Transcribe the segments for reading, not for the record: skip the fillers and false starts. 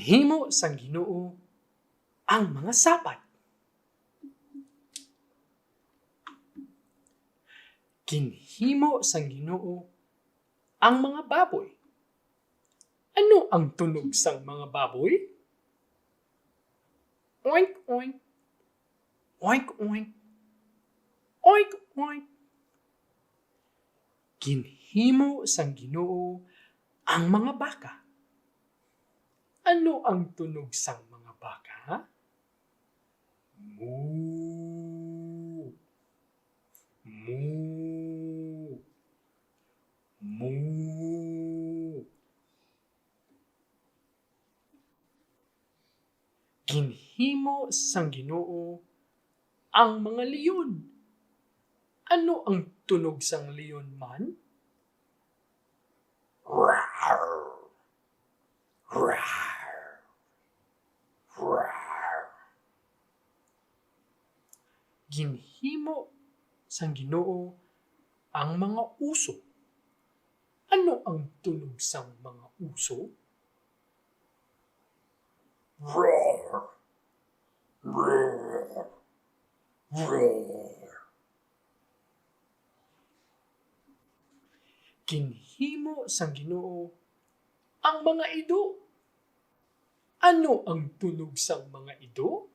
Ginhimo sang Ginoo ang mga sapat. Ginhimo sang Ginoo ang mga baboy. Ano ang tunog sang mga baboy? Oink, oink. Oink, oink. Oink, oink. Ginhimo sang Ginoo ang mga baka. Ano ang tunog sang mga baka? Moo. Moo. Moo. Ginhimo sang Ginoo ang mga leon. Ano ang tunog sang leon man? Rawr. Rawr. Rawr. Ginhimo sang Ginoo ang mga uso. Ano ang tunog sang mga uso? Roar. Roar. Roar. Ginhimo sang Ginoo ang mga ido. Ano ang tunog sang mga ido?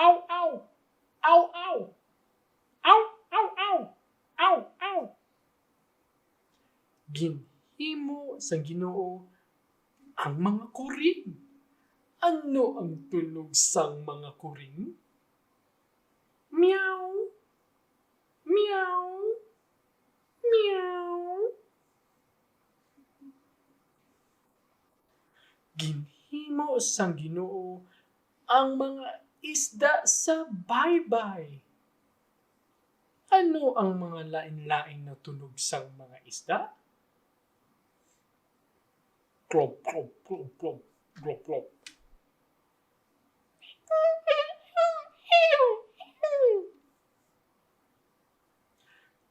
Aw, aw. Aw, aw. Aw, aw, aw. Aw, aw. Ginhimo sang Ginoo ang mga kuring. Ano ang tunog sang mga kuring? Meow. Meow. Meow. Ginhimo sang Ginoo ang mga isda sa baybay. Ano ang mga lain-lain na tunog sang mga isda? Klop, klop, klop, klop, klop, klop.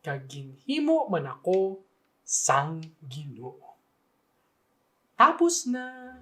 Kaginhimo man ako sang Ginoo. Tapos na.